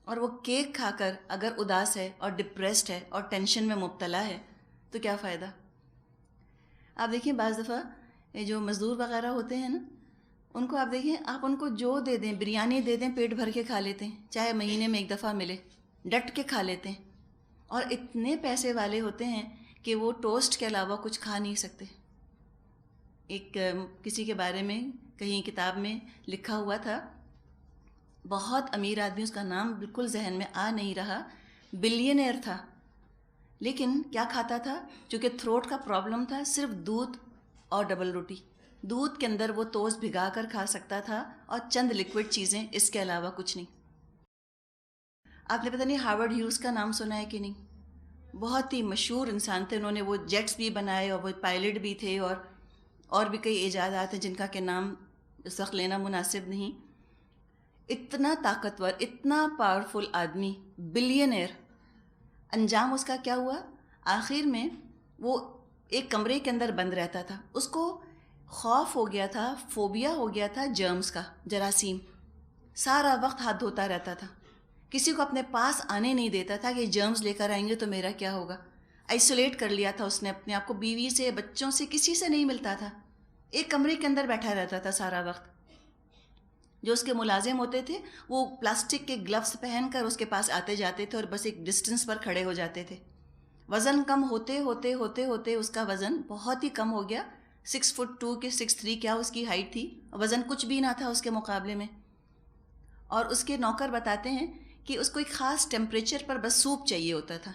اور وہ کیک کھا کر اگر اداس ہے اور ڈپریسڈ ہے اور ٹینشن میں مبتلا ہے تو کیا فائدہ؟ آپ دیکھیں بعض دفعہ یہ جو مزدور وغیرہ ہوتے ہیں نا، ان کو آپ دیکھیں، آپ ان کو جو دے دیں، بریانی دے دیں، پیٹ بھر کے کھا لیتے ہیں، چاہے مہینے میں ایک دفعہ ملے، ڈٹ کے کھا لیتے ہیں، اور اتنے پیسے والے ہوتے ہیں کہ وہ ٹوسٹ کے علاوہ کچھ کھا نہیں سکتے۔ ایک کسی کے بارے میں کہیں کتاب میں لکھا ہوا تھا، بہت امیر آدمی، اس کا نام بالکل ذہن میں آ نہیں رہا، بلینئر تھا، لیکن کیا کھاتا تھا؟ چونکہ تھروٹ کا پرابلم تھا، صرف دودھ اور ڈبل روٹی، دودھ کے اندر وہ ٹوسٹ بھگا کر کھا سکتا تھا اور چند لیکوڈ چیزیں، اس کے علاوہ کچھ نہیں۔ آپ نے پتہ نہیں ہارورڈ ہیوز کا نام سنا ہے کہ نہیں؟ بہت ہی مشہور انسان تھے، انہوں نے وہ جیٹس بھی بنائے اور وہ پائلٹ بھی تھے، اور بھی کئی ایجادات ہیں جن کا کہ نام اس وقت لینا مناسب نہیں۔ اتنا طاقتور، اتنا پاورفل آدمی، بلینئر، انجام اس کا کیا ہوا؟ آخر میں وہ ایک کمرے کے اندر بند رہتا تھا، اس کو خوف ہو گیا تھا، فوبیا ہو گیا تھا جرمز کا، جراثیم، سارا وقت ہاتھ دھوتا رہتا تھا، کسی کو اپنے پاس آنے نہیں دیتا تھا کہ جرمز لے کر آئیں گے تو میرا کیا ہوگا۔ آئسولیٹ کر لیا تھا اس نے اپنے آپ کو، بیوی سے، بچوں سے، کسی سے نہیں ملتا تھا، ایک کمرے کے اندر بیٹھا رہتا تھا سارا وقت۔ جو اس کے ملازم ہوتے تھے وہ پلاسٹک کے گلوز پہن کر اس کے پاس آتے جاتے تھے اور بس ایک ڈسٹنس پر کھڑے ہو جاتے تھے۔ وزن کم ہوتے ہوتے ہوتے ہوتے اس کا وزن بہت ہی کم ہو گیا، 6'2" کے 6'3" کیا اس کی ہائٹ تھی، وزن کچھ بھی نہ تھا اس کے مقابلے میں۔ اور اس کے نوکر بتاتے ہیں کہ اس کو ایک خاص ٹیمپریچر پر بس سوپ چاہیے ہوتا تھا۔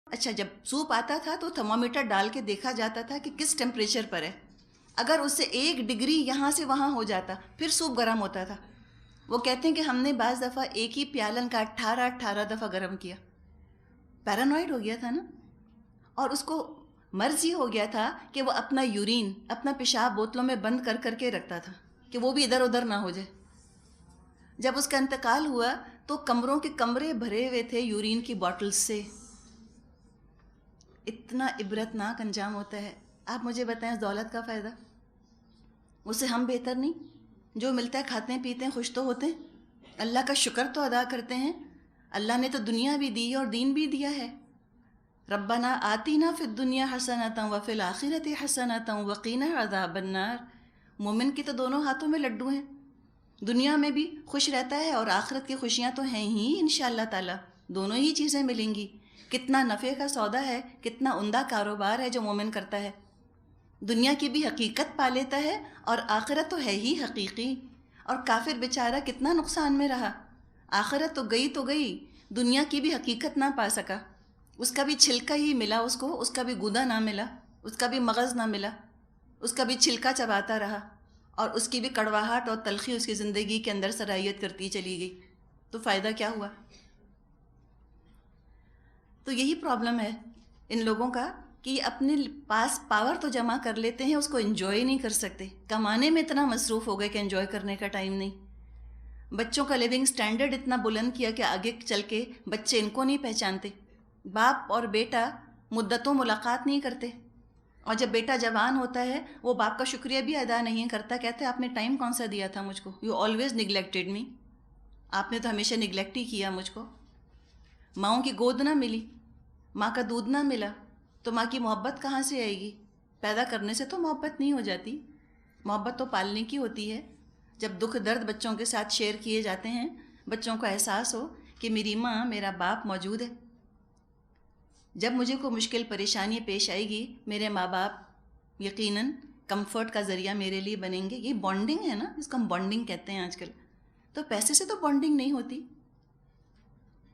اچھا، جب سوپ آتا تھا تو تھرمامیٹر ڈال کے دیکھا جاتا تھا کہ کس ٹیمپریچر پر ہے، اگر اس سے 1 ڈگری یہاں سے وہاں ہو جاتا پھر سوپ گرم ہوتا تھا۔ وہ کہتے ہیں کہ ہم نے بعض دفعہ ایک ہی پیالن کا 18 دفعہ گرم کیا۔ پیرانوائڈ ہو گیا تھا نا، اور اس کو مرض یہ ہو گیا تھا کہ وہ اپنا یورین، اپنا پیشاب بوتلوں میں بند کر کر کے رکھتا تھا کہ وہ بھی ادھر ادھر نہ ہو جائے۔ جب اس کا انتقال ہوا تو کمروں کے کمرے بھرے ہوئے تھے یورین کی باٹلز سے۔ اتنا عبرت ناک انجام ہوتا ہے۔ آپ مجھے بتائیں، اس دولت کا فائدہ؟ اس سے ہم بہتر نہیں؟ جو ملتا ہے کھاتے ہیں، پیتے ہیں، خوش تو ہوتے ہیں، اللہ کا شکر تو ادا کرتے ہیں۔ اللہ نے تو دنیا بھی دی اور دین بھی دیا ہے۔ ربنا آتینا فی الدنیا حسنۃ وفی الآخرۃ حسنۃ وقینا عذاب النار۔ مومن کے تو دونوں ہاتھوں میں لڈو ہیں، دنیا میں بھی خوش رہتا ہے اور آخرت کی خوشیاں تو ہیں ہی انشاءاللہ تعالی، دونوں ہی چیزیں ملیں گی۔ کتنا نفع کا سودا ہے، کتنا عمدہ کاروبار ہے جو مومن کرتا ہے، دنیا کی بھی حقیقت پا لیتا ہے اور آخرت تو ہے ہی حقیقی۔ اور کافر بیچارہ کتنا نقصان میں رہا، آخرت تو گئی، دنیا کی بھی حقیقت نہ پا سکا، اس کا بھی چھلکا ہی ملا اس کو، اس کا بھی گودا نہ ملا، اس کا بھی مغز نہ ملا، اس کا بھی چھلکا چباتا رہا، اور اس کی بھی کڑواہٹ اور تلخی اس کی زندگی کے اندر سرایت کرتی چلی گئی۔ تو فائدہ کیا ہوا؟ تو یہی پرابلم ہے ان لوگوں کا کہ یہ اپنے پاس پاور تو جمع کر لیتے ہیں، اس کو انجوائے نہیں کر سکتے، کمانے میں اتنا مصروف ہو گئے کہ انجوائے کرنے کا ٹائم نہیں۔ بچوں کا لیونگ سٹینڈرڈ اتنا بلند کیا کہ آگے چل کے بچے ان کو نہیں پہچانتے، باپ اور بیٹا مدتوں ملاقات نہیں کرتے، اور جب بیٹا جوان ہوتا ہے وہ باپ کا شکریہ بھی ادا نہیں کرتا، کہتے ہیں آپ نے ٹائم کون سا دیا تھا مجھ کو، یو آلویز نگلیکٹڈ می، آپ نے تو ہمیشہ نگلیکٹ ہی کیا مجھ کو۔ ماؤں کی گود نہ ملی، ماں کا دودھ نہ ملا تو ماں کی محبت کہاں سے آئے گی؟ پیدا کرنے سے تو محبت نہیں ہو جاتی، محبت تو پالنے کی ہوتی ہے۔ جب دکھ درد بچوں کے ساتھ شیئر کیے جاتے ہیں، بچوں کو احساس ہو کہ میری ماں، میرا باپ موجود ہے، جب مجھے کوئی مشکل پریشانی پیش آئے گی میرے ماں باپ یقیناً کمفرٹ کا ذریعہ میرے لیے بنیں گے۔ یہ بانڈنگ ہے نا، اس کو ہم بانڈنگ کہتے ہیں آج کل۔ تو پیسے سے تو بانڈنگ نہیں ہوتی،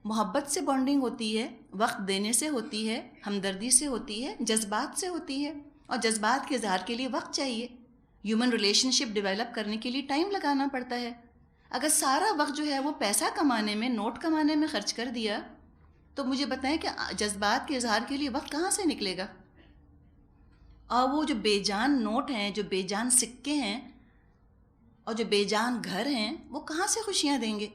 محبت سے بانڈنگ ہوتی ہے، وقت دینے سے ہوتی ہے، ہمدردی سے ہوتی ہے، جذبات سے ہوتی ہے، اور جذبات کے اظہار کے لیے وقت چاہیے، ہیومن ریلیشن شپ ڈیولپ کرنے کے لیے ٹائم لگانا پڑتا ہے۔ اگر سارا وقت جو ہے وہ پیسہ کمانے میں، نوٹ کمانے میں خرچ کر دیا تو مجھے بتائیں کہ جذبات کے اظہار کے لیے وقت کہاں سے نکلے گا؟ اور وہ جو بے جان نوٹ ہیں، جو بے جان سکے ہیں، اور جو بے جان گھر ہیں، وہ کہاں سے خوشیاں دیں گے؟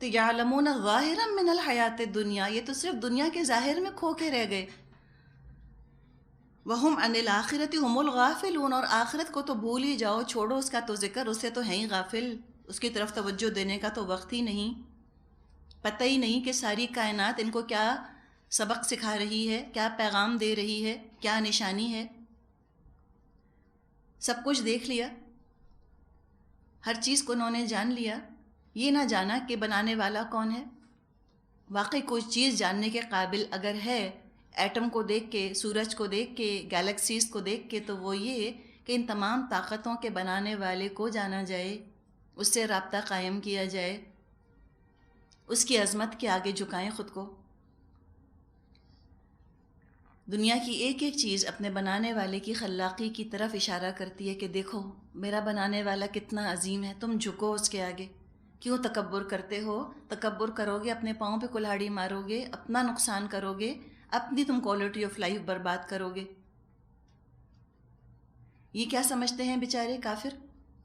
تو یعلمون ظاہرا من الحیات الدنیا، یہ تو صرف دنیا کے ظاہر میں کھو کے رہ گئے۔ وہم عن الآخرۃ هم الغافلون، اور آخرت کو تو بھول ہی جاؤ، چھوڑو اس کا تو ذکر، اس سے تو ہیں ہی غافل، اس کی طرف توجہ دینے کا تو وقت ہی نہیں۔ پتہ ہی نہیں کہ ساری کائنات ان کو کیا سبق سکھا رہی ہے، کیا پیغام دے رہی ہے، کیا نشانی ہے۔ سب کچھ دیکھ لیا، ہر چیز کو انہوں نے جان لیا، یہ نہ جانا کہ بنانے والا کون ہے۔ واقعی کوئی چیز جاننے کے قابل اگر ہے، ایٹم کو دیکھ کے، سورج کو دیکھ کے، گیلیکسیز کو دیکھ کے، تو وہ یہ کہ ان تمام طاقتوں کے بنانے والے کو جانا جائے، اس سے رابطہ قائم کیا جائے، اس کی عظمت کے آگے جھکائیں خود کو۔ دنیا کی ایک ایک چیز اپنے بنانے والے کی خلاقی کی طرف اشارہ کرتی ہے کہ دیکھو میرا بنانے والا کتنا عظیم ہے، تم جھکو اس کے آگے۔ کیوں تکبر کرتے ہو؟ تکبر کرو گے اپنے پاؤں پہ کلہاڑی مارو گے، اپنا نقصان کرو گے، اپنی تم کوالٹی آف لائف برباد کرو گے۔ یہ کیا سمجھتے ہیں بیچارے کافر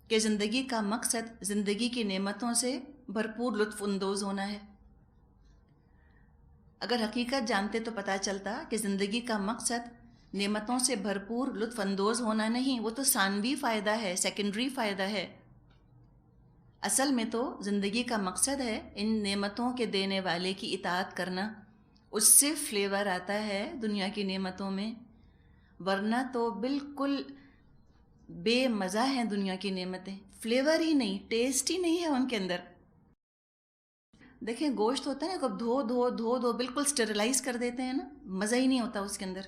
کہ زندگی کا مقصد زندگی کی نعمتوں سے بھرپور لطف اندوز ہونا ہے۔ اگر حقیقت جانتے تو پتہ چلتا کہ زندگی کا مقصد نعمتوں سے بھرپور لطف اندوز ہونا نہیں، وہ تو ثانوی فائدہ ہے، سیکنڈری فائدہ ہے۔ اصل میں تو زندگی کا مقصد ہے ان نعمتوں کے دینے والے کی اطاعت کرنا، اس سے فلیور آتا ہے دنیا کی نعمتوں میں، ورنہ تو بالکل بے مزہ ہیں دنیا کی نعمتیں، فلیور ہی نہیں، ٹیسٹ ہی نہیں ہے ان کے اندر۔ دیکھیں گوشت ہوتا ہے نا، کب دھو دھو دھو دھو بالکل اسٹیریلائز کر دیتے ہیں نا، مزہ ہی نہیں ہوتا اس کے اندر۔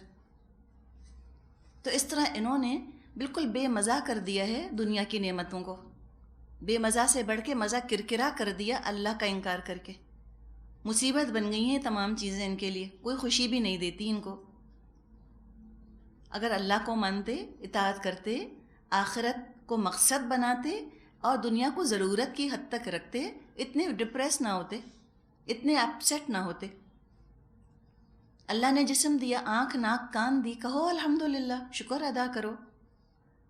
تو اس طرح انہوں نے بالکل بے مزہ کر دیا ہے دنیا کی نعمتوں کو، بے مزہ سے بڑھ کے مزہ کرکرا کر دیا اللہ کا انکار کر کے۔ مصیبت بن گئی ہیں تمام چیزیں ان کے لیے، کوئی خوشی بھی نہیں دیتی ان کو۔ اگر اللہ کو مانتے، اطاعت کرتے، آخرت کو مقصد بناتے اور دنیا کو ضرورت کی حد تک رکھتے، اتنے ڈپریس نہ ہوتے، اتنے اپسیٹ نہ ہوتے۔ اللہ نے جسم دیا، آنکھ ناک کان دی، کہو الحمدللہ، شکر ادا کرو،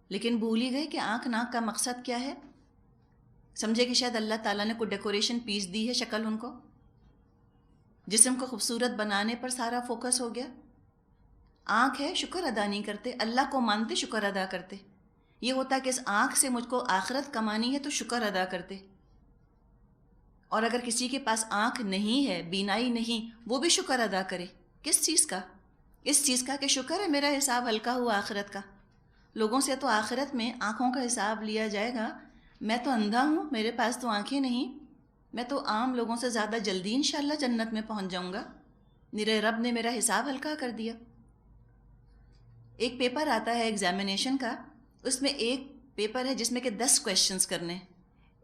لیکن بھول ہی گئے کہ آنکھ ناک کا مقصد کیا ہے۔ سمجھے کہ شاید اللہ تعالیٰ نے کوئی ڈیکوریشن پیس دی ہے شکل ان کو، جسم کو خوبصورت بنانے پر سارا فوکس ہو گیا۔ آنکھ ہے، شکر ادا نہیں کرتے، اللہ کو مانتے شکر ادا کرتے۔ یہ ہوتا کہ اس آنکھ سے مجھ کو آخرت کمانی ہے تو شکر ادا کرتے۔ اور اگر کسی کے پاس آنکھ نہیں ہے، بینائی نہیں، وہ بھی شکر ادا کرے۔ کس چیز کا؟ اس چیز کا کہ شکر ہے میرا حساب ہلکا ہوا آخرت کا۔ لوگوں سے تو آخرت میں آنکھوں کا حساب لیا جائے گا، میں تو اندھا ہوں، میرے پاس تو آنکھیں نہیں، میں تو عام لوگوں سے زیادہ جلدی انشاءاللہ جنت میں پہنچ جاؤں گا، میرے رب نے میرا حساب ہلکا کر دیا۔ ایک پیپر آتا ہے ایگزامینیشن کا، اس میں ایک پیپر ہے جس میں کہ 10 کویشچنز کرنے،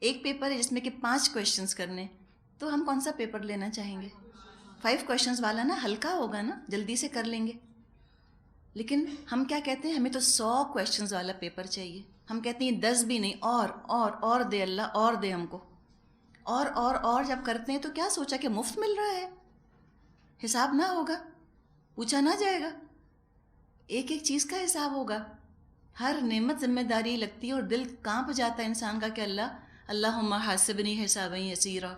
ایک پیپر ہے جس میں کہ 5 کویشچنز کرنے، تو ہم کون سا پیپر لینا چاہیں گے؟ 5 کویشچنز والا نا، ہلکا ہوگا نا، جلدی سے کر لیں گے۔ لیکن ہم کیا کہتے ہیں، ہمیں تو 100 کویشچنز والا پیپر چاہیے۔ ہم کہتے ہیں 10 بھی نہیں، اور دے اللہ، اور دے ہم کو۔ اور جب کرتے ہیں تو کیا سوچا کہ مفت مل رہا ہے، حساب نہ ہوگا، پوچھا نہ جائے گا، ایک ایک چیز کا حساب ہوگا، ہر نعمت ذمہ داری لگتی ہے، اور دل کانپ جاتا ہے انسان کا کہ اللہم حاسبنی حسابا یسیرا،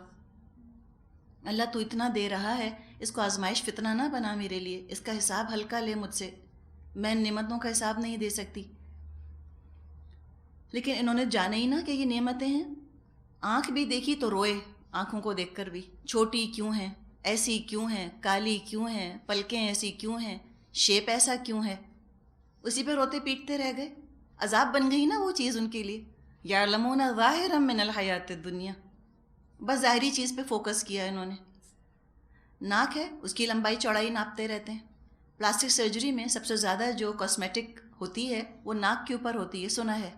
اللہ تو اتنا دے رہا ہے، اس کو آزمائش فتنہ نہ بنا میرے لیے، اس کا حساب ہلکا لے مجھ سے، میں ان نعمتوں کا حساب نہیں دے سکتی۔ لیکن انہوں نے جانا ہی نہ کہ یہ نعمتیں ہیں۔ آنکھ بھی دیکھی تو روئے، آنکھوں کو دیکھ کر بھی، چھوٹی کیوں ہیں، ایسی کیوں ہیں، کالی کیوں ہیں، پلکیں ایسی کیوں ہیں، شیپ ایسا کیوں ہے، اسی پہ روتے پیٹتے رہ گئے۔ عذاب بن گئی نا وہ چیز ان کے لیے۔ یعلمون ظاہرا من الحیات الدنیا، بس ظاہری چیز پہ فوکس کیا انہوں نے۔ ناک ہے، اس کی لمبائی چوڑائی ناپتے رہتے ہیں۔ پلاسٹک سرجری میں سب سے زیادہ جو کاسمیٹک ہوتی ہے وہ ناک کے اوپر ہوتی ہے، سنا ہے۔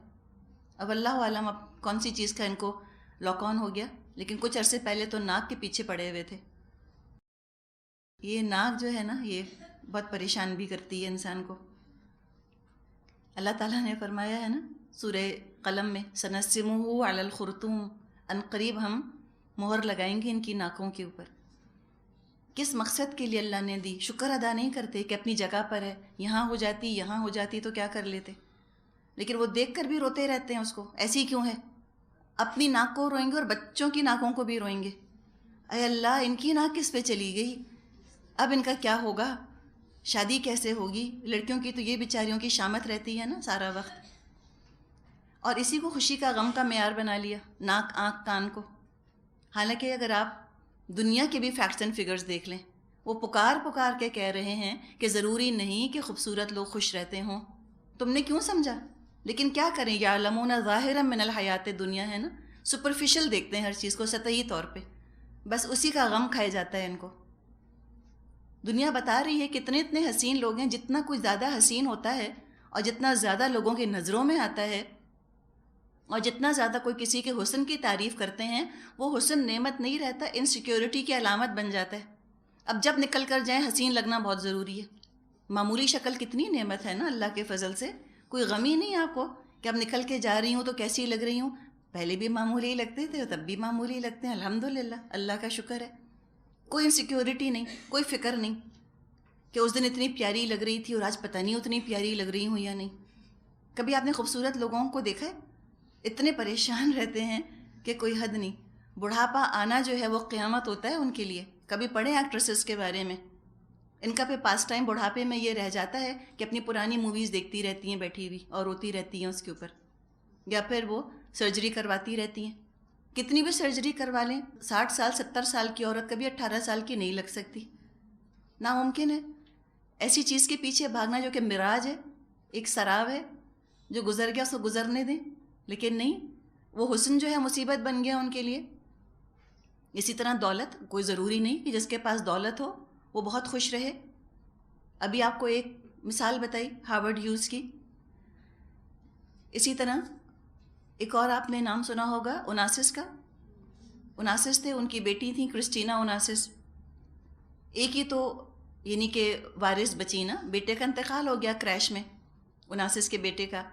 اب اللہ عالم اب کون سی چیز کا ان کو لاک آن ہو گیا، لیکن کچھ عرصے پہلے تو ناک کے پیچھے پڑے ہوئے تھے۔ یہ ناک جو ہے نا، یہ بہت پریشان بھی کرتی ہے انسان کو۔ اللہ تعالیٰ نے فرمایا ہے نا سورہ قلم میں، سنسمہ علی الخرطوم، ان قریب ہم مہر لگائیں گے ان کی ناکوں کے اوپر۔ کس مقصد کے لیے اللہ نے دی؟ شکر ادا نہیں کرتے کہ اپنی جگہ پر ہے، یہاں ہو جاتی تو کیا کر لیتے، لیکن وہ دیکھ کر بھی روتے رہتے ہیں اس کو، ایسی کیوں ہے؟ اپنی ناک کو روئیں گے اور بچوں کی ناکوں کو بھی روئیں گے، اے اللہ ان کی ناک کس پہ چلی گئی، اب ان کا کیا ہوگا، شادی کیسے ہوگی؟ لڑکیوں کی تو یہ بیچاریوں کی شامت رہتی ہے نا سارا وقت، اور اسی کو خوشی کا غم کا معیار بنا لیا، ناک آنکھ کان کو۔ حالانکہ اگر آپ دنیا کے بھی فیکٹس اینڈ فگرز دیکھ لیں، وہ پکار پکار کے کہہ رہے ہیں کہ ضروری نہیں کہ خوبصورت لوگ خوش رہتے ہوں. تم نے کیوں سمجھا؟ لیکن کیا کریں، یعلمون ظاہرا من الحیات دنیا ہے نا، سپرفیشل دیکھتے ہیں ہر چیز کو، سطحی طور پہ، بس اسی کا غم کھائے جاتا ہے ان کو. دنیا بتا رہی ہے کتنے اتنے حسین لوگ ہیں، جتنا کوئی زیادہ حسین ہوتا ہے اور جتنا زیادہ لوگوں کی نظروں میں آتا ہے اور جتنا زیادہ کوئی کسی کے حسن کی تعریف کرتے ہیں، وہ حسن نعمت نہیں رہتا، انسیکیورٹی کی علامت بن جاتا ہے. اب جب نکل کر جائیں حسین لگنا بہت ضروری ہے. معمولی شکل کتنی نعمت ہے نا اللہ کے فضل سے، کوئی غم ہی نہیں آپ کو کہ اب نکل کے جا رہی ہوں تو کیسی لگ رہی ہوں. پہلے بھی معمولی ہی لگتے تھے، تب بھی معمولی ہی لگتے ہیں، الحمدللہ، اللہ کا شکر ہے. کوئی انسیکیورٹی نہیں، کوئی فکر نہیں کہ اس دن اتنی پیاری لگ رہی تھی اور آج پتہ نہیں اتنی پیاری لگ رہی ہوں یا نہیں. کبھی آپ نے خوبصورت لوگوں کو دیکھا ہے؟ اتنے پریشان رہتے ہیں کہ کوئی حد نہیں. بڑھاپا آنا جو ہے وہ قیامت ہوتا ہے ان کے لیے. کبھی پڑھیں ایکٹریسز کے بارے میں، ان کا پہ پاس ٹائم بڑھاپے میں یہ رہ جاتا ہے کہ اپنی پرانی موویز دیکھتی رہتی ہیں بیٹھی ہوئی اور روتی رہتی ہیں اس کے اوپر، یا پھر وہ سرجری کرواتی رہتی ہیں. کتنی بھی سرجری کروا لیں، 60 سال 70 سال کی عورت کبھی 18 سال کی نہیں لگ سکتی، ناممکن ہے. ایسی چیز کے پیچھے بھاگنا جو کہ مراج ہے، ایک سراب ہے، جو گزر گیا اس کو گزرنے دیں. لیکن نہیں، وہ حسن جو ہے مصیبت بن گیا ان کے لیے. اسی طرح دولت، کوئی ضروری نہیں کہ جس کے پاس دولت ہو وہ بہت خوش رہے. ابھی آپ کو ایک مثال بتائی ہارورڈ ہیوز کی. اسی طرح ایک اور آپ نے نام سنا ہوگا اوناسس کا. اوناسس تھے، ان کی بیٹی تھیں کرسٹینا اوناسس. ایک ہی تو یعنی کہ وارث بچی نا، بیٹے کا انتقال ہو گیا کریش میں، اوناسس کے بیٹے کا.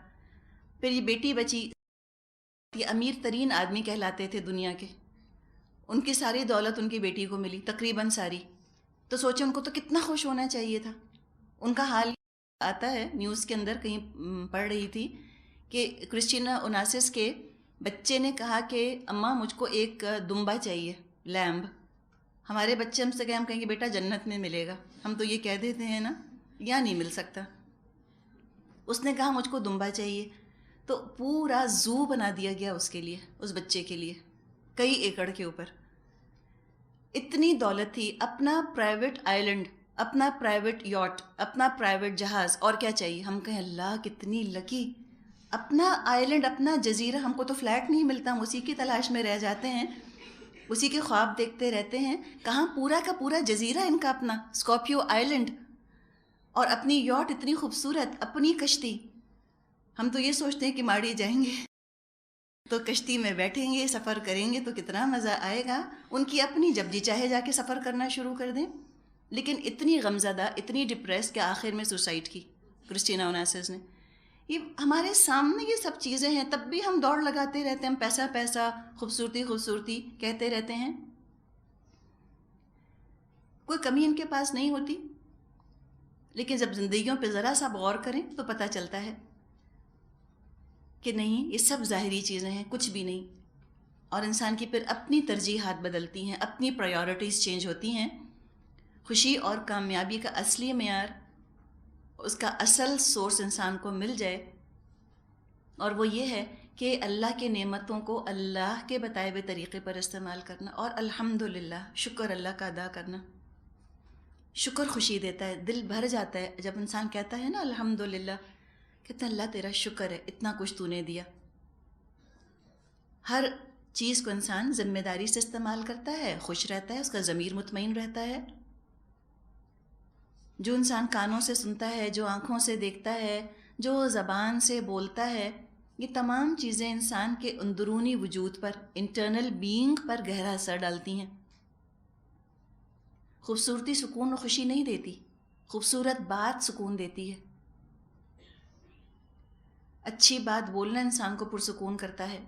پھر یہ بیٹی بچی. یہ امیر ترین آدمی کہلاتے تھے دنیا کے. ان کی ساری دولت ان کی بیٹی کو ملی، تقریباً ساری. تو سوچیں ان کو تو کتنا خوش ہونا چاہیے تھا. ان کا حال آتا ہے نیوز کے اندر، کہیں پڑھ رہی تھی کہ کرسٹینا اوناسس کے بچے نے کہا کہ اماں مجھ کو ایک دمبا چاہیے، لیمب. ہمارے بچے ہم سے کہ ہم کہیں گے بیٹا جنت میں ملے گا، ہم تو یہ کہہ دیتے ہیں نا، یا نہیں مل سکتا. اس نے کہا مجھ کو دمبا چاہیے، تو پورا زو بنا دیا گیا اس کے لیے، اس بچے کے لیے، کئی ایکڑ کے اوپر. اتنی دولت تھی، اپنا پرائیویٹ آئی لینڈ، اپنا پرائیویٹ یاٹ، اپنا پرائیویٹ جہاز، اور کیا چاہیے. ہم کہیں اللہ کتنی لکی، اپنا آئی لینڈ، اپنا جزیرہ. ہم کو تو فلیٹ نہیں ملتا، ہم اسی کی تلاش میں رہ جاتے ہیں، اسی کے خواب دیکھتے رہتے ہیں. کہاں پورا کا پورا جزیرہ ان کا اپنا، اسکارپیو آئی لینڈ، اور اپنی یاٹ اتنی خوبصورت، اپنی کشتی. ہم تو یہ سوچتے ہیں کہ ماڑی جائیں گے تو کشتی میں بیٹھیں گے، سفر کریں گے تو کتنا مزہ آئے گا. ان کی اپنی، جب جی چاہے جا کے سفر کرنا شروع کر دیں. لیکن اتنی غمزدہ، اتنی ڈپریس کہ آخر میں سوسائڈ کی کرسٹینا اوناسس نے. یہ ہمارے سامنے یہ سب چیزیں ہیں، تب بھی ہم دوڑ لگاتے رہتے ہیں، ہم پیسہ پیسہ، خوبصورتی خوبصورتی کہتے رہتے ہیں. کوئی کمی ان کے پاس نہیں ہوتی. لیکن جب زندگیوں پہ ذرا سا غور کریں تو پتہ چلتا ہے کہ نہیں، یہ سب ظاہری چیزیں ہیں، کچھ بھی نہیں. اور انسان کی پھر اپنی ترجیحات بدلتی ہیں، اپنی پرائیورٹیز چینج ہوتی ہیں. خوشی اور کامیابی کا اصلی معیار، اس کا اصل سورس انسان کو مل جائے، اور وہ یہ ہے کہ اللہ کے نعمتوں کو اللہ کے بتائے ہوئے طریقے پر استعمال کرنا، اور الحمدللہ، شکر اللہ کا ادا کرنا. شکر خوشی دیتا ہے، دل بھر جاتا ہے جب انسان کہتا ہے نا الحمدللہ، کہتا ہے اللہ تیرا شکر ہے، اتنا کچھ تو نے دیا. ہر چیز کو انسان ذمہ داری سے استعمال کرتا ہے، خوش رہتا ہے، اس کا ضمیر مطمئن رہتا ہے. جو انسان کانوں سے سنتا ہے، جو آنکھوں سے دیکھتا ہے، جو زبان سے بولتا ہے، یہ تمام چیزیں انسان کے اندرونی وجود پر، انٹرنل بینگ پر گہرا اثر ڈالتی ہیں. خوبصورتی سکون و خوشی نہیں دیتی، خوبصورت بات سکون دیتی ہے. اچھی بات بولنا انسان کو پرسکون کرتا ہے.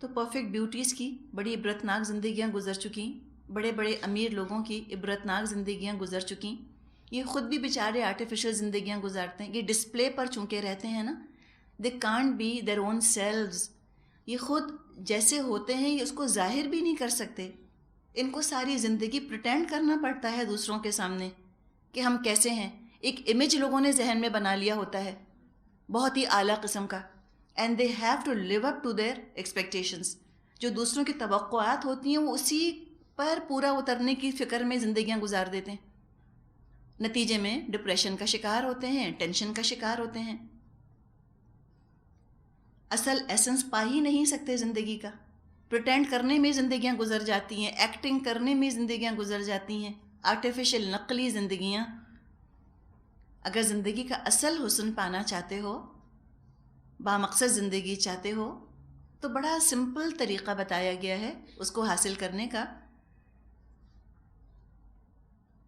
تو پرفیکٹ بیوٹیز کی بڑی عبرتناک زندگیاں گزر چکیں، بڑے بڑے امیر لوگوں کی عبرتناک زندگیاں گزر چکیں. یہ خود بھی بیچارے آرٹیفیشل زندگیاں گزارتے ہیں. یہ ڈسپلے پر چونکہ رہتے ہیں نا، they can't be their own selves. یہ خود جیسے ہوتے ہیں یہ اس کو ظاہر بھی نہیں کر سکتے. ان کو ساری زندگی پریٹینڈ کرنا پڑتا ہے دوسروں کے سامنے کہ ہم کیسے ہیں. ایک امیج لوگوں نے ذہن میں بنا لیا ہوتا ہے بہت ہی اعلیٰ قسم کا، and they have to live up to their expectations. جو دوسروں کی توقعات ہوتی ہیں وہ اسی پر پورا اترنے کی فکر میں زندگیاں گزار دیتے ہیں، نتیجے میں ڈپریشن کا شکار ہوتے ہیں، ٹینشن کا شکار ہوتے ہیں، اصل ایسنس پا ہی نہیں سکتے زندگی کا، پریٹینڈ کرنے میں زندگیاں گزر جاتی ہیں، ایکٹنگ کرنے میں زندگیاں گزر جاتی ہیں، آرٹیفیشل نقلی زندگیاں۔ اگر زندگی کا اصل حسن پانا چاہتے ہو، بامقصد زندگی چاہتے ہو، تو بڑا سمپل طریقہ بتایا گیا ہے اس کو حاصل کرنے کا،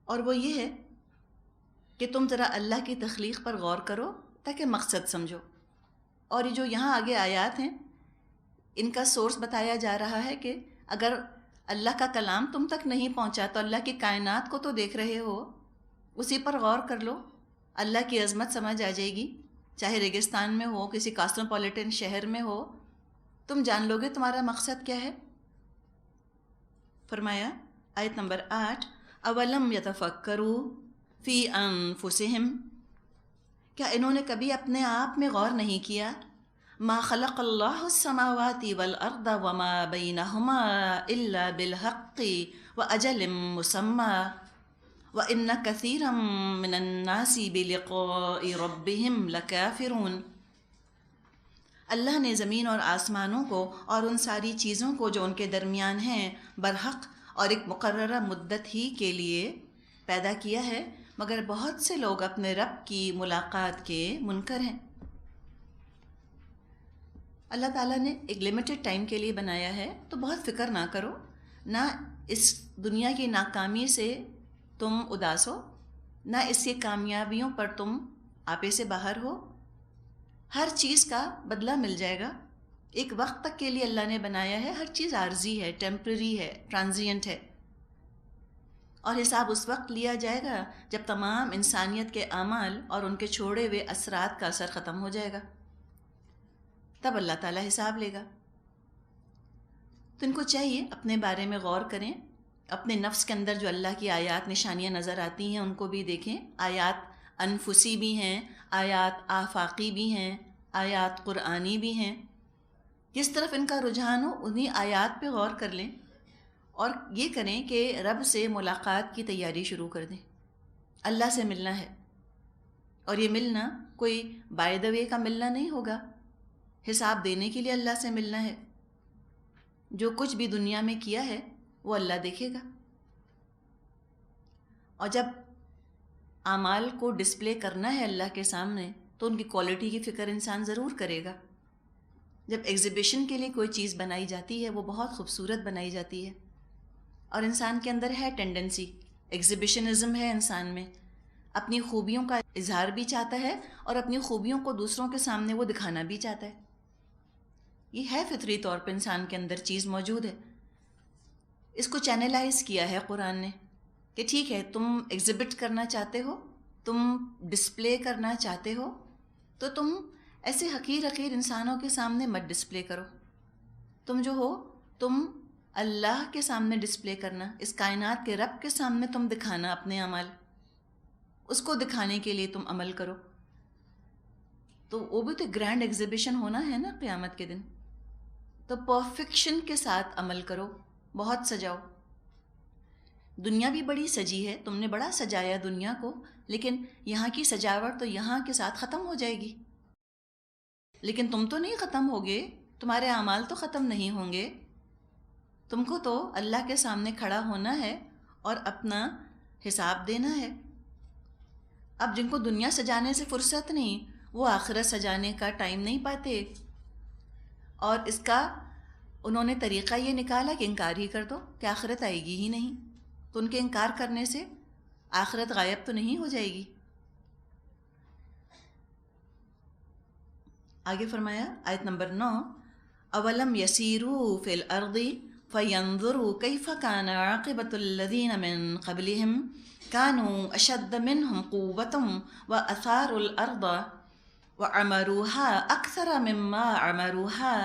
اور وہ یہ ہے کہ تم ذرا اللہ کی تخلیق پر غور کرو تاکہ مقصد سمجھو۔ اور یہ جو یہاں آگے آیات ہیں ان کا سورس بتایا جا رہا ہے کہ اگر اللہ کا کلام تم تک نہیں پہنچا تو اللہ کی کائنات کو تو دیکھ رہے ہو، اسی پر غور کر لو، اللہ کی عظمت سمجھ آ جائے گی۔ چاہے ریگستان میں ہو، کسی کاسموپولیٹن شہر میں ہو، تم جان لو گے تمہارا مقصد کیا ہے۔ فرمایا آیت نمبر 8، اولم یتفکروا فی انفسہم، کیا انہوں نے کبھی اپنے آپ میں غور نہیں کیا؟ ما خلق اللہ السماوات والارض وما بینہما الا بالحق واجل مسمی وان کثیرا من الناس بلقاء ربہم لکافرون۔ اللہ نے زمین اور آسمانوں کو اور ان ساری چیزوں کو جو ان کے درمیان ہیں برحق اور ایک مقررہ مدت ہی کے لیے پیدا کیا ہے، مگر بہت سے لوگ اپنے رب کی ملاقات کے منکر ہیں۔ اللہ تعالیٰ نے ایک لمیٹڈ ٹائم کے لیے بنایا ہے، تو بہت فکر نہ کرو، نہ اس دنیا کی ناکامی سے تم اداس ہو، نہ اس کی کامیابیوں پر تم آپے سے باہر ہو۔ ہر چیز کا بدلہ مل جائے گا، ایک وقت تک کے لیے اللہ نے بنایا ہے، ہر چیز عارضی ہے، ٹیمپرری ہے، ٹرانزینٹ ہے، اور حساب اس وقت لیا جائے گا جب تمام انسانیت کے اعمال اور ان کے چھوڑے ہوئے اثرات کا اثر ختم ہو جائے گا، تب اللہ تعالیٰ حساب لے گا۔ تو ان کو چاہیے اپنے بارے میں غور کریں، اپنے نفس کے اندر جو اللہ کی آیات نشانیاں نظر آتی ہیں ان کو بھی دیکھیں۔ آیات انفسی بھی ہیں، آیات آفاقی بھی ہیں، آیات قرآنی بھی ہیں، جس طرف ان کا رجحان ہو انہی آیات پہ غور کر لیں، اور یہ کریں کہ رب سے ملاقات کی تیاری شروع کر دیں۔ اللہ سے ملنا ہے، اور یہ ملنا کوئی بائی دا وے کا ملنا نہیں ہوگا، حساب دینے کے لیے اللہ سے ملنا ہے۔ جو کچھ بھی دنیا میں کیا ہے وہ اللہ دیکھے گا، اور جب اعمال کو ڈسپلے کرنا ہے اللہ کے سامنے تو ان کی کوالٹی کی فکر انسان ضرور کرے گا۔ جب ایگزیبیشن کے لیے کوئی چیز بنائی جاتی ہے وہ بہت خوبصورت بنائی جاتی ہے، اور انسان کے اندر ہے ٹینڈنسی، ایگزیبیشنزم ہے انسان میں، اپنی خوبیوں کا اظہار بھی چاہتا ہے اور اپنی خوبیوں کو دوسروں کے سامنے وہ دکھانا بھی چاہتا ہے۔ یہ ہے فطری طور پہ انسان کے اندر چیز موجود ہے۔ اس کو چینلائز کیا ہے قرآن نے کہ ٹھیک ہے، تم ایگزیبٹ کرنا چاہتے ہو، تم ڈسپلے کرنا چاہتے ہو، تو تم ایسے حقیر حقیر انسانوں کے سامنے مت ڈسپلے کرو، تم جو ہو تم اللہ کے سامنے ڈسپلے کرنا، اس کائنات کے رب کے سامنے تم دکھانا اپنے اعمال، اس کو دکھانے کے لیے تم عمل کرو۔ تو وہ بھی تو گرینڈ ایگزیبیشن ہونا ہے نا قیامت کے دن، تو پرفیکشن کے ساتھ عمل کرو، بہت سجاؤ۔ دنیا بھی بڑی سجی ہے، تم نے بڑا سجایا دنیا کو، لیکن یہاں کی سجاوٹ تو یہاں کے ساتھ ختم ہو جائے گی، لیکن تم تو نہیں ختم ہوگے، تمہارے اعمال تو ختم نہیں ہوں گے، تم کو تو اللہ کے سامنے کھڑا ہونا ہے اور اپنا حساب دینا ہے۔ اب جن کو دنیا سجانے سے فرصت نہیں، وہ آخرت سجانے کا ٹائم نہیں پاتے، اور اس کا انہوں نے طریقہ یہ نکالا کہ انکار ہی کر دو کہ آخرت آئے گی ہی نہیں، تو ان کے انکار کرنے سے آخرت غائب تو نہیں ہو جائے گی۔ آگے فرمایا آیت نمبر 9، اولم یسیروا فی الارض فینظروا کیف کان عاقبۃ الذین من قبلہم کانوا اشد منہم قوۃ واثاروا الارض وعمروها اکثر مما عمروها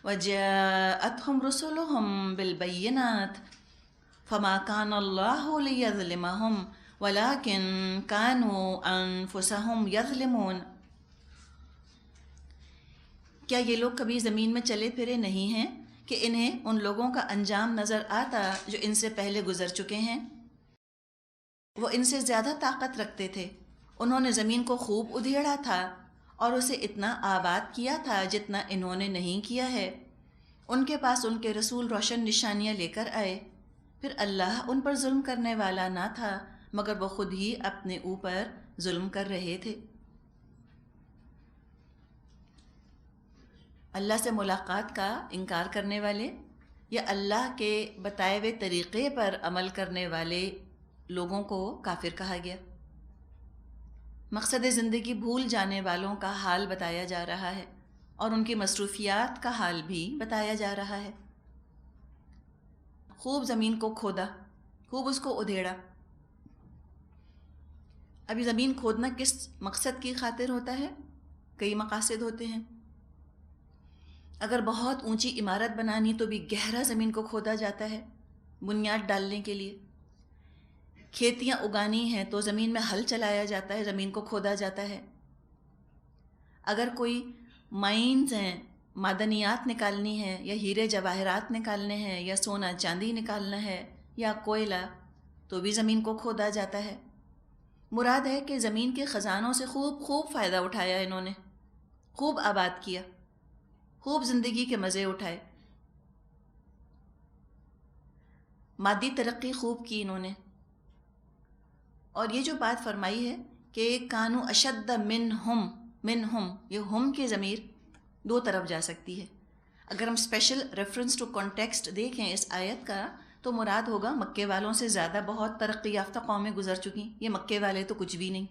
وجاءتهم رسلهم بالبینات فما كان الله ليظلمهم ولكن كانوا انفسهم يظلمون۔ کیا یہ لوگ کبھی زمین میں چلے پھرے نہیں ہیں کہ انہیں ان لوگوں کا انجام نظر آتا جو ان سے پہلے گزر چکے ہیں۔ وہ ان سے زیادہ طاقت رکھتے تھے، انہوں نے زمین کو خوب ادھیڑا تھا اور اسے اتنا آباد کیا تھا جتنا انہوں نے نہیں کیا ہے۔ ان کے پاس ان کے رسول روشن نشانیاں لے کر آئے، پھر اللہ ان پر ظلم کرنے والا نہ تھا مگر وہ خود ہی اپنے اوپر ظلم کر رہے تھے۔ اللہ سے ملاقات کا انکار کرنے والے یا اللہ کے بتائے ہوئے طریقے پر عمل کرنے والے لوگوں کو کافر کہا گیا۔ مقصد زندگی بھول جانے والوں کا حال بتایا جا رہا ہے اور ان کی مصروفیات کا حال بھی بتایا جا رہا ہے۔ خوب زمین کو کھودا، خوب اس کو ادھیڑا۔ ابھی زمین کھودنا کس مقصد کی خاطر ہوتا ہے؟ کئی مقاصد ہوتے ہیں۔ اگر بہت اونچی عمارت بنانی تو بھی گہرا زمین کو کھودا جاتا ہے بنیاد ڈالنے کے لیے۔ کھیتیاں اگانی ہیں تو زمین میں ہل چلایا جاتا ہے، زمین کو کھودا جاتا ہے۔ اگر کوئی مائنز ہیں، معدنیات نکالنی ہے یا ہیرے جواہرات نکالنے ہیں یا سونا چاندی نکالنا ہے یا کوئلہ، تو بھی زمین کو کھودا جاتا ہے۔ مراد ہے کہ زمین کے خزانوں سے خوب فائدہ اٹھایا انہوں نے، خوب آباد کیا، خوب زندگی کے مزے اٹھائے، مادی ترقی خوب کی انہوں نے۔ اور یہ جو بات فرمائی ہے کہ کانو اشد منہم، یہ ہم کی ضمیر دو طرف جا سکتی ہے۔ اگر ہم اسپیشل ریفرنس ٹو کانٹیکسٹ دیکھیں اس آیت کا تو مراد ہوگا مکے والوں سے زیادہ بہت ترقی یافتہ قومیں گزر چکی، یہ مکے والے تو کچھ بھی نہیں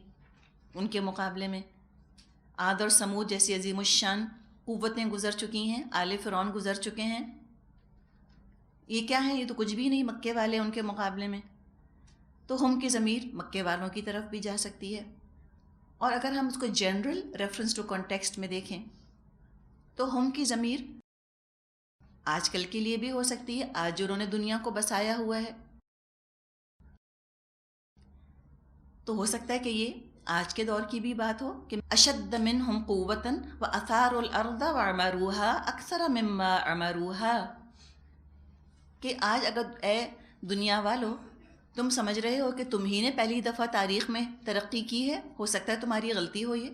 ان کے مقابلے میں۔ عاد اور سمود جیسی عظیم الشان قوتیں گزر چکی ہیں، آل فرعون گزر چکے ہیں، یہ کیا ہے؟ یہ تو کچھ بھی نہیں مکے والے ان کے مقابلے میں۔ تو ہم کی ضمیر مکے والوں کی طرف بھی جا سکتی ہے۔ اور اگر ہم اس کو جنرل ریفرنس ٹو کانٹیکسٹ میں دیکھیں تو ہم کی ضمیر آج کل کے لیے بھی ہو سکتی ہے، آج جنہوں نے دنیا کو بسایا ہوا ہے، تو ہو سکتا ہے کہ یہ آج کے دور کی بھی بات ہو کہ اشد منہم قوتاً واثاروا الارض وعمروها اکثر مما عمروها، کہ آج اگر اے دنیا والو تم سمجھ رہے ہو کہ تم ہی نے پہلی دفعہ تاریخ میں ترقی کی ہے، ہو سکتا ہے تمہاری غلطی ہو، یہ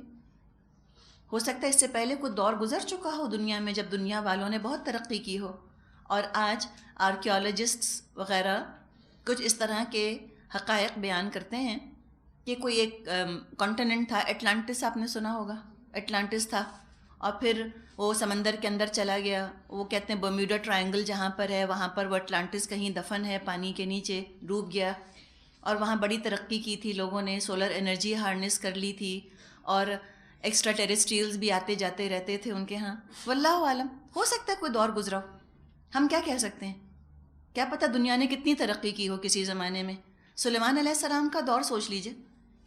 ہو سکتا ہے اس سے پہلے کوئی دور گزر چکا ہو دنیا میں جب دنیا والوں نے بہت ترقی کی ہو، اور آج آرکیولوجسٹس وغیرہ کچھ اس طرح کے حقائق بیان کرتے ہیں کہ کوئی ایک کانٹیننٹ تھا، اٹلانٹس، آپ نے سنا ہوگا، اٹلانٹس تھا، اور پھر وہ سمندر کے اندر چلا گیا۔ وہ کہتے ہیں برمیوڈا ٹرائنگل جہاں پر ہے وہاں پر وہ اٹلانٹس کہیں دفن ہے، پانی کے نیچے ڈوب گیا، اور وہاں بڑی ترقی کی تھی لوگوں نے، سولر انرجی ہارنس کر لی تھی، اور ایکسٹرا ٹیریسٹریلز بھی آتے جاتے رہتے تھے ان کے ہاں۔ واللہ عالم، ہو سکتا ہے کوئی دور گزرا ہو، ہم کیا کہہ سکتے ہیں؟ کیا پتہ دنیا نے کتنی ترقی کی ہو کسی زمانے میں۔ سلیمان علیہ السلام کا دور سوچ لیجئے،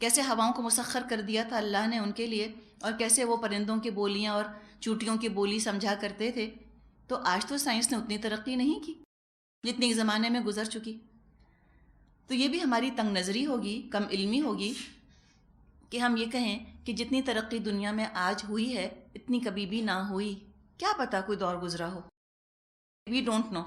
کیسے ہواؤں کو مسخر کر دیا تھا اللہ نے ان کے لیے، اور کیسے وہ پرندوں کی بولیاں اور چوٹیوں کی بولی سمجھا کرتے تھے۔ تو آج تو سائنس نے اتنی ترقی نہیں کی جتنی ایک زمانے میں گزر چکی۔ تو یہ بھی ہماری تنگ نظری ہوگی، کم علمی ہوگی کہ ہم یہ کہیں کہ جتنی ترقی دنیا میں آج ہوئی ہے اتنی کبھی بھی نہ ہوئی، کیا پتہ کوئی دور گزرا ہو، وی ڈونٹ نو۔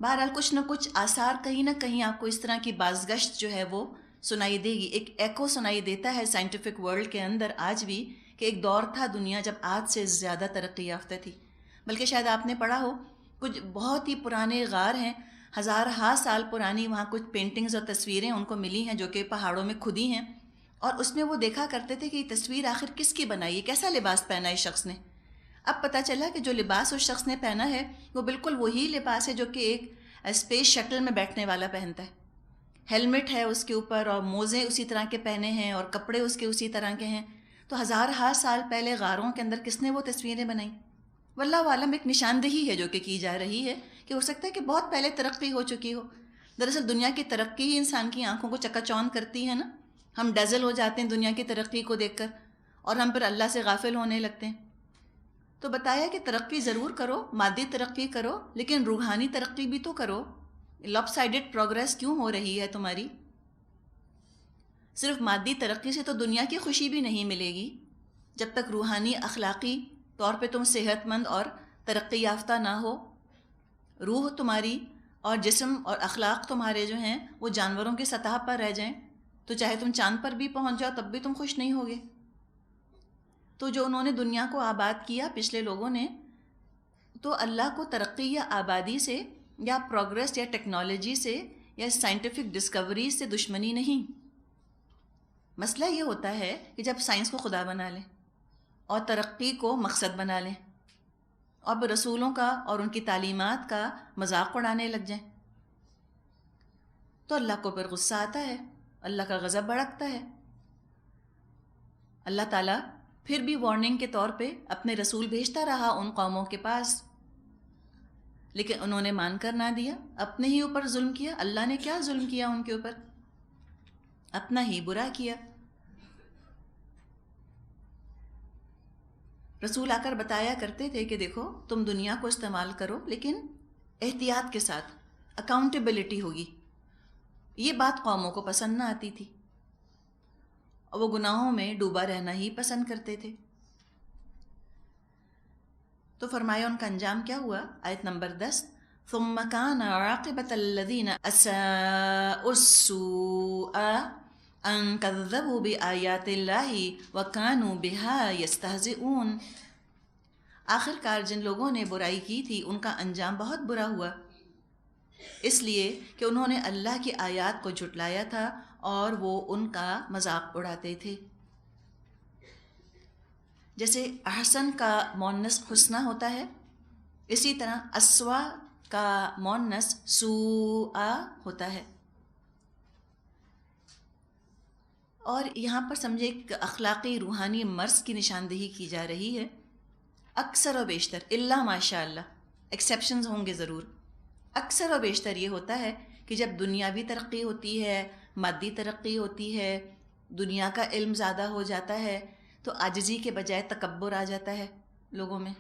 بہرحال کچھ نہ کچھ آثار کہیں نہ کہیں آپ کو اس طرح کی بازگشت جو ہے وہ سنائی دے گی، ایک ایکو سنائی دیتا ہے سائنٹیفک ورلڈ کے اندر آج بھی کہ ایک دور تھا دنیا جب آج سے زیادہ ترقی یافتہ تھی۔ بلکہ شاید آپ نے پڑھا ہو کچھ بہت ہی پرانے غار ہیں، ہزارہا سال پرانی، وہاں کچھ پینٹنگز اور تصویریں ان کو ملی ہیں جو کہ پہاڑوں میں کھدی ہیں، اور اس میں وہ دیکھا کرتے تھے کہ یہ تصویر آخر کس کی بنائی ہے، کیسا لباس پہنا ہے اس شخص نے۔ اب پتہ چلا کہ جو لباس اس شخص نے پہنا ہے وہ بالکل وہی لباس ہے جو کہ ایک اسپیس شٹل میں بیٹھنے والا پہنتا ہے، ہیلمٹ ہے اس کے اوپر اور موزے اسی طرح کے پہنے ہیں اور کپڑے اس کے اسی طرح کے ہیں۔ تو ہزارہا سال پہلے غاروں کے اندر کس نے وہ تصویریں بنائیں؟ واللہ عالم، ایک نشاندہی ہے جو کہ کی جا رہی ہے کہ ہو سکتا ہے کہ بہت پہلے ترقی ہو چکی ہو۔ دراصل دنیا کی ترقی ہی انسان کی آنکھوں کو چکا چوند کرتی ہے نا، ہم ڈیزل ہو جاتے ہیں دنیا کی ترقی کو دیکھ کر اور ہم پھر اللہ سے غافل ہونے لگتے ہیں۔ تو بتایا کہ ترقی ضرور کرو، مادی ترقی کرو، لیکن روحانی ترقی بھی تو کرو۔ لاپ سائڈڈ پروگریس کیوں ہو رہی ہے تمہاری؟ صرف مادی ترقی سے تو دنیا کی خوشی بھی نہیں ملے گی جب تک روحانی اخلاقی طور پہ تم صحت مند اور ترقی یافتہ نہ ہو۔ روح تمہاری اور جسم اور اخلاق تمہارے جو ہیں وہ جانوروں کی سطح پر رہ جائیں تو چاہے تم چاند پر بھی پہنچ جاؤ تب بھی تم خوش نہیں ہوگے۔ تو جو انہوں نے دنیا کو آباد کیا پچھلے لوگوں نے، تو اللہ کو ترقی یا آبادی سے یا پروگریس یا ٹیکنالوجی سے یا سائنٹیفک ڈسکوری سے دشمنی نہیں۔ مسئلہ یہ ہوتا ہے کہ جب سائنس کو خدا بنا لیں اور ترقی کو مقصد بنا لیں اور رسولوں کا اور ان کی تعلیمات کا مذاق اڑانے لگ جائیں، تو اللہ کو پھر غصہ آتا ہے، اللہ کا غضب بھڑکتا ہے۔ اللہ تعالیٰ پھر بھی وارننگ کے طور پہ اپنے رسول بھیجتا رہا ان قوموں کے پاس، لیکن انہوں نے مان کر نہ دیا، اپنے ہی اوپر ظلم کیا۔ اللہ نے کیا ظلم کیا ان کے اوپر؟ اپنا ہی برا کیا۔ رسول آ کر بتایا کرتے تھے کہ دیکھو تم دنیا کو استعمال کرو لیکن احتیاط کے ساتھ، اکاؤنٹیبلٹی ہوگی۔ یہ بات قوموں کو پسند نہ آتی تھی اور وہ گناہوں میں ڈوبا رہنا ہی پسند کرتے تھے۔ تو فرمایا ان کا انجام کیا ہوا؟ آیت نمبر 10، ثم كان عاقبة الذين أساءوا السوء ان كذبوا بآيات الله وكانوا بها يستهزئون۔ آخر کار جن لوگوں نے برائی کی تھی ان کا انجام بہت برا ہوا، اس لیے کہ انہوں نے اللہ کی آیات کو جھٹلایا تھا اور وہ ان کا مذاق اڑاتے تھے۔ جیسے احسن کا مؤنث حسنہ ہوتا ہے، اسی طرح اسوا کا مؤنث سوء ہوتا ہے۔ اور یہاں پر سمجھے ایک اخلاقی روحانی مرض کی نشاندہی کی جا رہی ہے۔ اکثر و بیشتر، الا ماشاء اللہ، ایکسیپشنز ہوں گے ضرور، اکثر و بیشتر یہ ہوتا ہے کہ جب دنیاوی ترقی ہوتی ہے، مادی ترقی ہوتی ہے، دنیا کا علم زیادہ ہو جاتا ہے، تو عاجزی کے بجائے تکبر آ جاتا ہے لوگوں میں،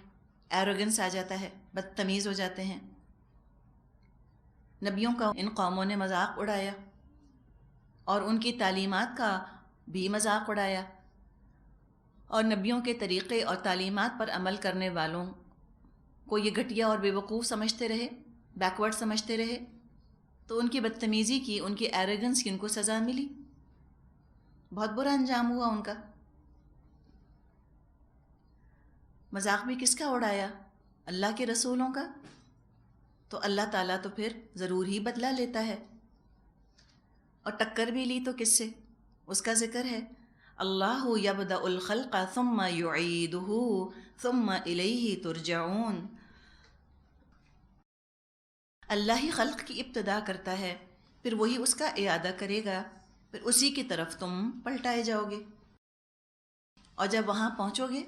ایروگنس آ جاتا ہے، بدتمیز ہو جاتے ہیں۔ نبیوں کا ان قوموں نے مذاق اڑایا اور ان کی تعلیمات کا بھی مذاق اڑایا، اور نبیوں کے طریقے اور تعلیمات پر عمل کرنے والوں کو یہ گھٹیا اور بے وقوف سمجھتے رہے، بیکورڈ سمجھتے رہے، تو ان کی بدتمیزی کی، ان کی ایروگنس کی ان کو سزا ملی، بہت برا انجام ہوا ان کا۔ مذاق بھی کس کا اڑایا؟ اللہ کے رسولوں کا۔ تو اللہ تعالیٰ تو پھر ضرور ہی بدلہ لیتا ہے، اور ٹکر بھی لی تو کس سے؟ اس کا ذکر ہے، اللہ یبدأ الخلق ثم یعیدہ ثم الیہ ترجعون۔ اللہ ہی خلق کی ابتدا کرتا ہے، پھر وہی اس کا اعادہ کرے گا، پھر اسی کی طرف تم پلٹائے جاؤ گے۔ اور جب وہاں پہنچو گے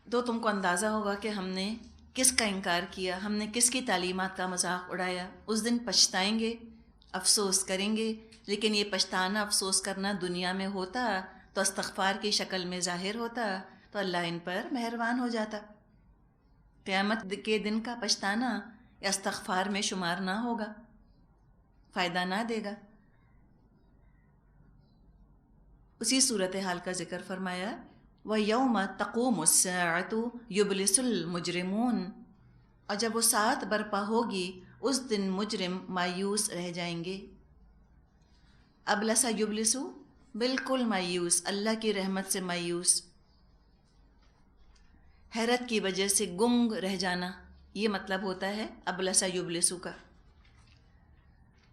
تو تم کو اندازہ ہوگا کہ ہم نے کس کا انکار کیا، ہم نے کس کی تعلیمات کا مذاق اڑایا۔ اس دن پچھتائیں گے، افسوس کریں گے، لیکن یہ پچھتانا افسوس کرنا دنیا میں ہوتا تو استغفار کی شکل میں ظاہر ہوتا تو اللہ ان پر مہربان ہو جاتا۔ قیامت کے دن کا پچھتانا یا استغفار میں شمار نہ ہوگا، فائدہ نہ دے گا۔ اسی صورتحال کا ذکر فرمایا، وَيَوْمَ تَقُومُ السَّاعَةُ يُبْلِسُ الْمُجْرِمُونَ، اور جب وہ ساعت برپا ہوگی اس دن مجرم مایوس رہ جائیں گے۔ ابلسا یبلسو، بالکل مایوس، اللہ کی رحمت سے مایوس، حیرت کی وجہ سے گنگ رہ جانا، یہ مطلب ہوتا ہے ابلسا یبلسو کا،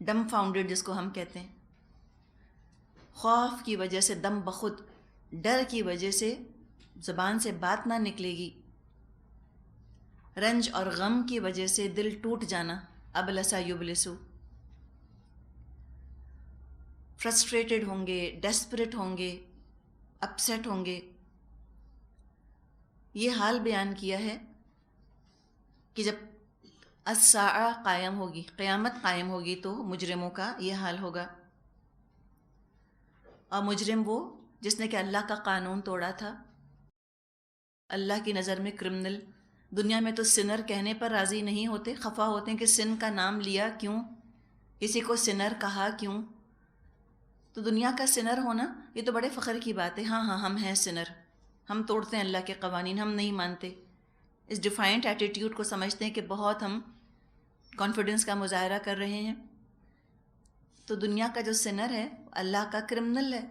ڈم فاؤنڈیڈ جس کو ہم کہتے ہیں۔ خوف کی وجہ سے دم بخود، ڈر کی وجہ سے زبان سے بات نہ نکلے گی، رنج اور غم کی وجہ سے دل ٹوٹ جانا، ابلسا یبلسو۔ فرسٹریٹڈ ہوں گے، ڈیسپریٹ ہوں گے، اپسیٹ ہوں گے۔ یہ حال بیان کیا ہے کہ جب الساعہ قائم ہوگی، قیامت قائم ہوگی، تو مجرموں کا یہ حال ہوگا۔ اور مجرم وہ جس نے کہ اللہ کا قانون توڑا تھا، اللہ کی نظر میں کرمنل۔ دنیا میں تو سنر کہنے پر راضی نہیں ہوتے، خفا ہوتے ہیں کہ سن کا نام لیا کیوں، کسی کو سنر کہا کیوں۔ تو دنیا کا سنر ہونا یہ تو بڑے فخر کی بات ہے، ہاں ہم ہیں سنر، ہم توڑتے ہیں اللہ کے قوانین، ہم نہیں مانتے۔ اس ڈیفائنٹ ایٹیٹیوڈ کو سمجھتے ہیں کہ بہت ہم کانفیڈنس کا مظاہرہ کر رہے ہیں، تو دنیا کا جو سنر ہے اللہ کا کرمنل ہے،